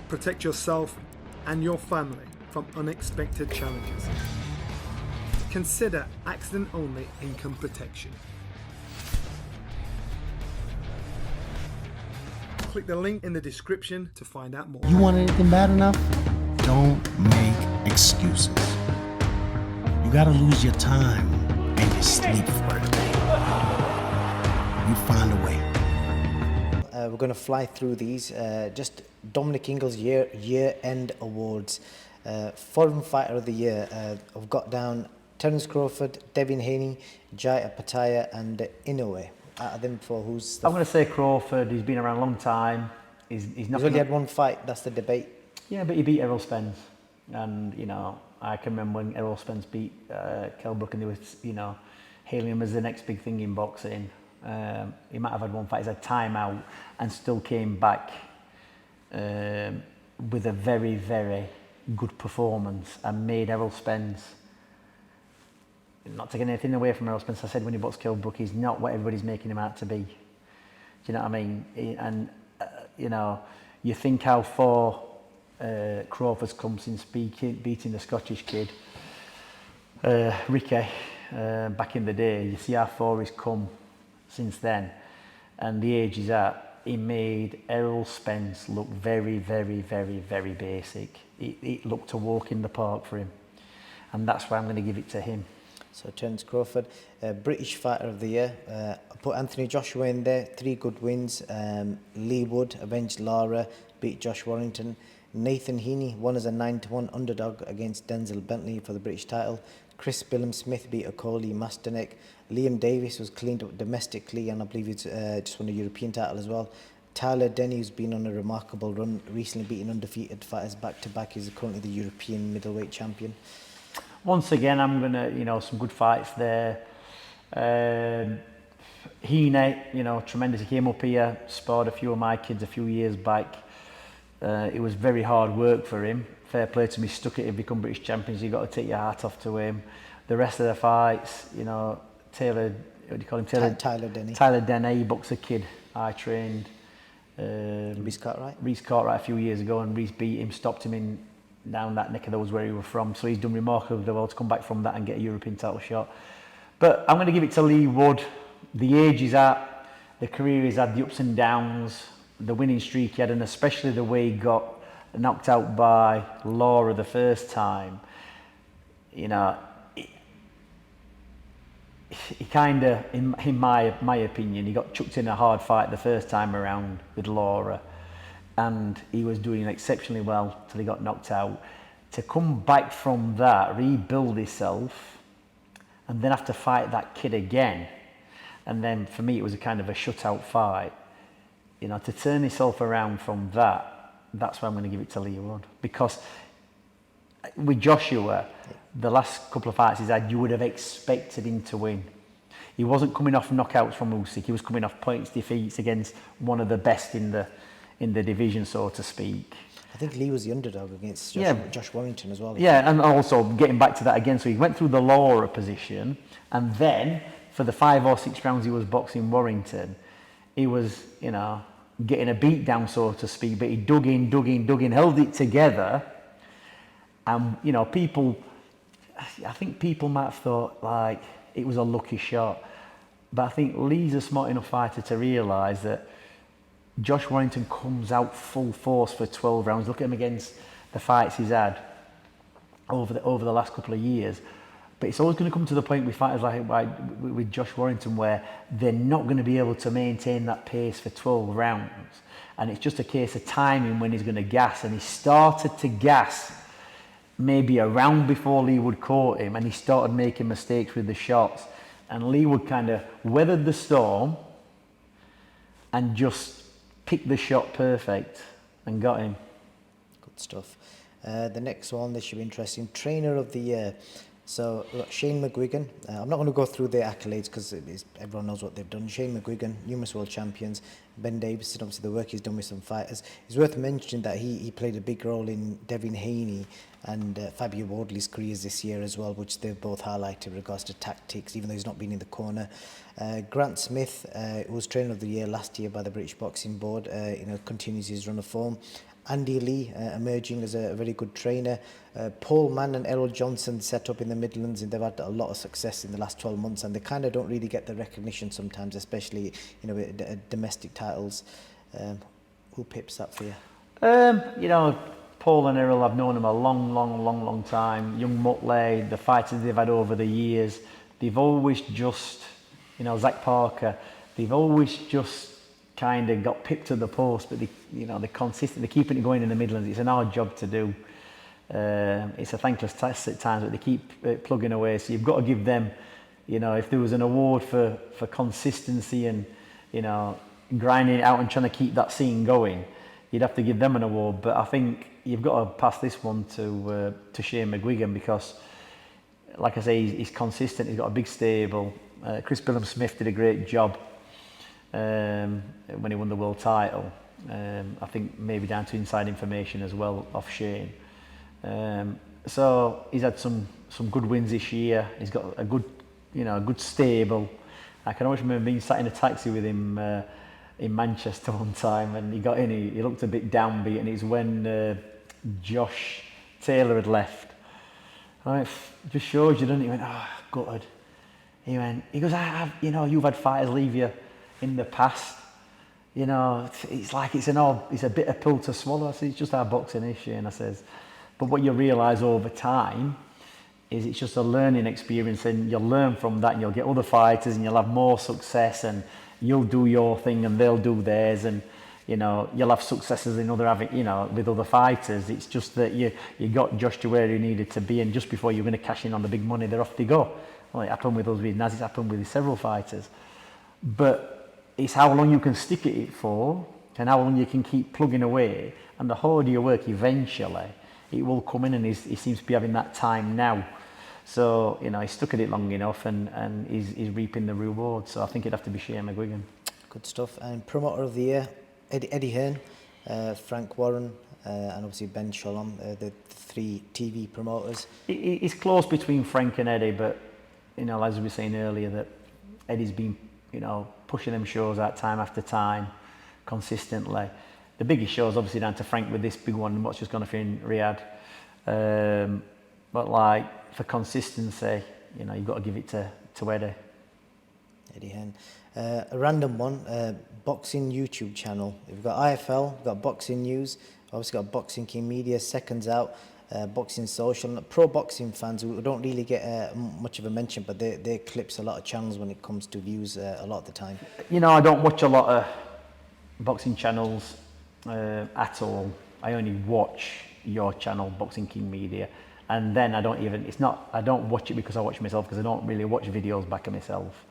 Protect yourself and your family from unexpected challenges. Consider accident-only income protection. Click the link in the description to find out more. You want anything bad enough? Don't make excuses. You gotta lose your time and your sleep for it. You find a way. We're going to fly through these. Just Dominic Ingle's year-end awards. Foreign Fighter of the Year. I've got down Terence Crawford, Devin Haney, Jai Apataya and Inoue. Out of them four, who's I'm going to say Crawford. He's been around a long time. He's not. He's only had one fight. That's the debate. Yeah, but he beat Errol Spence, and I can remember when Errol Spence beat Kell Brook, and they were hailing him as the next big thing in boxing. He might have had one fight. He's had time out and still came back with a very, very good performance and made Errol Spence. Not taking anything away from Errol Spence, I said when he boxed Kell Brook, he's not what everybody's making him out to be. Do you know what I mean? And you think how far Crawford's come since beating the Scottish kid, Ricky, back in the day. You see how far he's come since then, and the age he's at. He made Errol Spence look very, very, very, very basic. It looked a walk in the park for him, and that's why I'm going to give it to him. So Terence Crawford, British Fighter of the Year. I put Anthony Joshua in there, 3 good wins. Lee Wood avenged Lara, beat Josh Warrington. Nathan Heaney won as a 9-1 underdog against Denzel Bentley for the British title. Chris Billum-Smith beat Okoli Masternik. Liam Davis was cleaned up domestically, and I believe he's just won a European title as well. Tyler Denny, who's been on a remarkable run, recently beating undefeated fighters back-to-back. He's currently the European middleweight champion. Once again, I'm going to, some good fights there. Heaney, tremendous. He came up here, sparred a few of my kids a few years back. It was very hard work for him. Fair play to him. He stuck it to become British champions. You've got to take your hat off to him. The rest of the fights, Taylor, what do you call him? Tyler Denny. Tyler Denny, he boxed a kid I trained. Reece Cartwright? Reece Cartwright a few years ago, and Reece beat him, stopped him in down that neck of those where he was from. So he's done remarkably well to come back from that and get a European title shot. But I'm going to give it to Lee Wood. The age he's at, the career he's had, the ups and downs, the winning streak he had, and especially the way he got knocked out by Lara the first time. He kind of, in my opinion, he got chucked in a hard fight the first time around with Lara, and he was doing exceptionally well till he got knocked out. To come back from that, rebuild himself, and then have to fight that kid again, and then for me it was a kind of a shutout fight. To turn himself around from that's why I'm going to give it to Lee Wood. Because with Joshua, the last couple of fights he's had, you would have expected him to win. He wasn't coming off knockouts from Usyk. He was coming off points defeats against one of the best in the division, so to speak. I think Lee was the underdog against Josh Warrington as well. Yeah, and also getting back to that again, so he went through the Lara position, and then for the 5 or 6 rounds he was boxing Warrington, he was, getting a beat down, so to speak, but he dug in, held it together, and, I think people might have thought, like, it was a lucky shot, but I think Lee's a smart enough fighter to realise that Josh Warrington comes out full force for 12 rounds. Look at him against the fights he's had over the last couple of years. But it's always going to come to the point with fighters like with Josh Warrington where they're not going to be able to maintain that pace for 12 rounds. And it's just a case of timing when he's going to gas. And he started to gas maybe a round before Lee Wood caught him, and he started making mistakes with the shots. And Lee Wood kind of weathered the storm and just picked the shot perfect and got him. Good stuff. The next one, this should be interesting. Trainer of the Year. So we've got Shane McGuigan. I'm not going to go through their accolades because everyone knows what they've done. Shane McGuigan, numerous world champions. Ben Davison, obviously the work he's done with some fighters. It's worth mentioning that he played a big role in Devin Haney and Fabio Wardley's careers this year as well, which they've both highlighted in regards to tactics, even though he's not been in the corner. Grant Smith, who was Trainer of the Year last year by the British Boxing Board, continues his run of form. Andy Lee emerging as a very good trainer. Paul Mann and Errol Johnson set up in the Midlands, and they've had a lot of success in the last 12 months, and they kind of don't really get the recognition sometimes, especially with domestic titles. Who pips that for you? Paul and Errol, I've known them a long time. Young Mutley, the fighters they've had over the years, they've always just, Zach Parker, they've always just kind of got pipped to the post, but they're consistent, they're keeping it going in the Midlands. It's an hard job to do. It's a thankless task at times, but they keep plugging away. So you've got to give them, if there was an award for consistency and, grinding it out and trying to keep that scene going, you'd have to give them an award. But I think you've got to pass this one to Shane McGuigan, because, like I say, he's consistent. He's got a big stable. Chris Billum-Smith did a great job when he won the world title. I think maybe down to inside information as well off Shane. So he's had some good wins this year. He's got a good stable. I can always remember being sat in a taxi with him in Manchester one time, and he got in. He looked a bit downbeat, and it's when Josh Taylor had left. It just shows you, doesn't it? He went, gutted. He goes, you've had fighters leave you in the past. It's like it's a bitter pill to swallow. I said, it's just how boxing is, Shane. I says, but what you realise over time is it's just a learning experience, and you'll learn from that, and you'll get other fighters, and you'll have more success, and you'll do your thing, and they'll do theirs, and you'll have successes in with other fighters. It's just that you got Josh to where he needed to be, and just before you're going to cash in on the big money, they're off they go. Well, it happened with us with Naz, it's happened with several fighters. But it's how long you can stick at it for, and how long you can keep plugging away, and the harder you work, eventually it will come in, and he seems to be having that time now. So, he's stuck at it long enough, and he's reaping the reward. So I think it'd have to be Shane McGuigan. Good stuff. And promoter of the year, Eddie Hearn, Frank Warren, and obviously Ben Shalom, the three TV promoters. It's close between Frank and Eddie, but, as we were saying earlier, that Eddie's been, pushing them shows out time after time, consistently. The biggest show is obviously down to Frank with this big one, what's just gone off in Riyadh. But for consistency, you've got to give it to Eddie. Eddie Hearn. A random one, boxing YouTube channel. We've got IFL, we've got Boxing News, obviously got Boxing King Media, Seconds Out, Boxing Social. Pro boxing fans, we don't really get much of a mention, but they clips a lot of channels when it comes to views a lot of the time. I don't watch a lot of boxing channels at all. I only watch your channel, Boxing King Media, and then I don't watch it because I watch myself, because I don't really watch videos back of myself.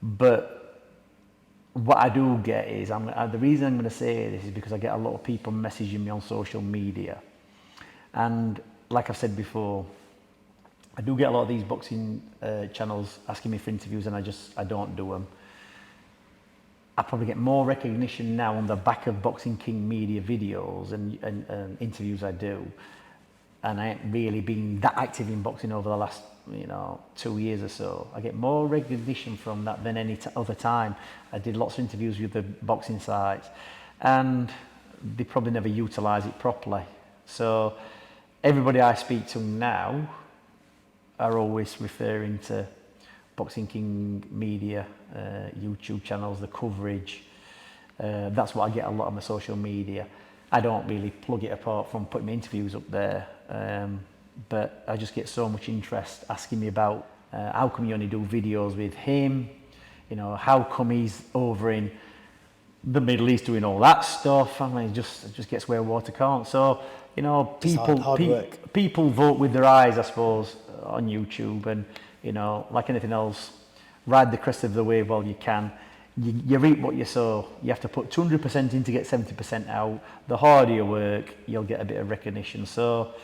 But what I do get is, the reason I'm going to say this is because I get a lot of people messaging me on social media, and like I've said before, I do get a lot of these boxing channels asking me for interviews, and I don't do them. I probably get more recognition now on the back of Boxing King Media videos and interviews I do, and I ain't really been that active in boxing over the last 2 years or so. I get more recognition from that than any other time. I did lots of interviews with the boxing sites, and they probably never utilise it properly. So everybody I speak to now are always referring to Boxing King Media, YouTube channels, the coverage. That's what I get a lot on my social media. I don't really plug it apart from putting my interviews up there, but I just get so much interest asking me about how come you only do videos with him, how come he's over in the Middle East doing all that stuff. It just gets where water can't. So, people vote with their eyes, I suppose, on YouTube, and like anything else, ride the crest of the wave while you can. You reap what you sow. You have to put 200% in to get 70% out. The harder you work, you'll get a bit of recognition. So,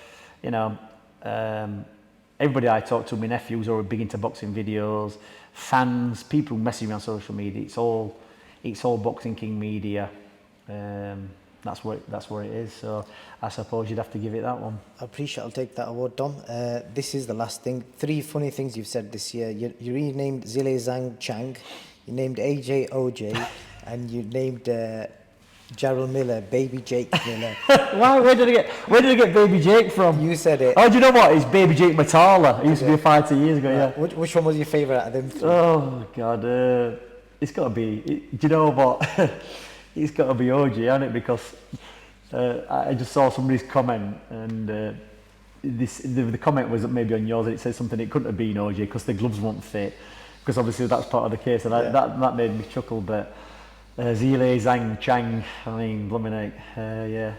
everybody I talk to, my nephews are big into boxing videos, fans, people who message me on social media. It's all Boxing King Media. That's where it is. So I suppose you'd have to give it that one. I appreciate. I'll take that award, Dom. This is the last thing. 3 funny things you've said this year. You renamed Zile Zhang Chang. You named AJ OJ, and you named Gerald Miller, Baby Jake Miller. Why? Where did I get Baby Jake from? You said it. Oh, do you know what? It's Baby Jake Matala. He used to be a fighter years ago. Yeah. Which one was your favourite out of them three? Oh God, it's got to be. Do you know what? It's got to be OG, hasn't it? Because I just saw somebody's comment, and the comment was maybe on yours, and it says something. It couldn't have been OG because the gloves won't fit. Because obviously that's part of the case, and that made me chuckle. But Zile, Zhang, Chang, I mean, Dominic, yeah.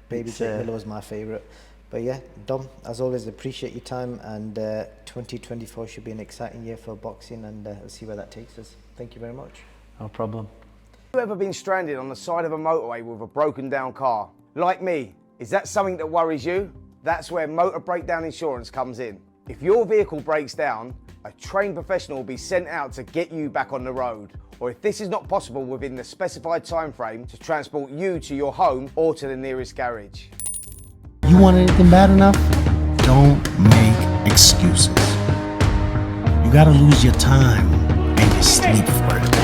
Baby Jake Miller was my favourite. But yeah, Dom, as always, appreciate your time, and 2024 should be an exciting year for boxing, and we'll see where that takes us. Thank you very much. No problem. Have you ever been stranded on the side of a motorway with a broken down car? Like me, is that something that worries you? That's where motor breakdown insurance comes in. If your vehicle breaks down, a trained professional will be sent out to get you back on the road. Or if this is not possible within the specified time frame, to transport you to your home or to the nearest garage. You want anything bad enough? Don't make excuses. You gotta lose your time and your sleep for it.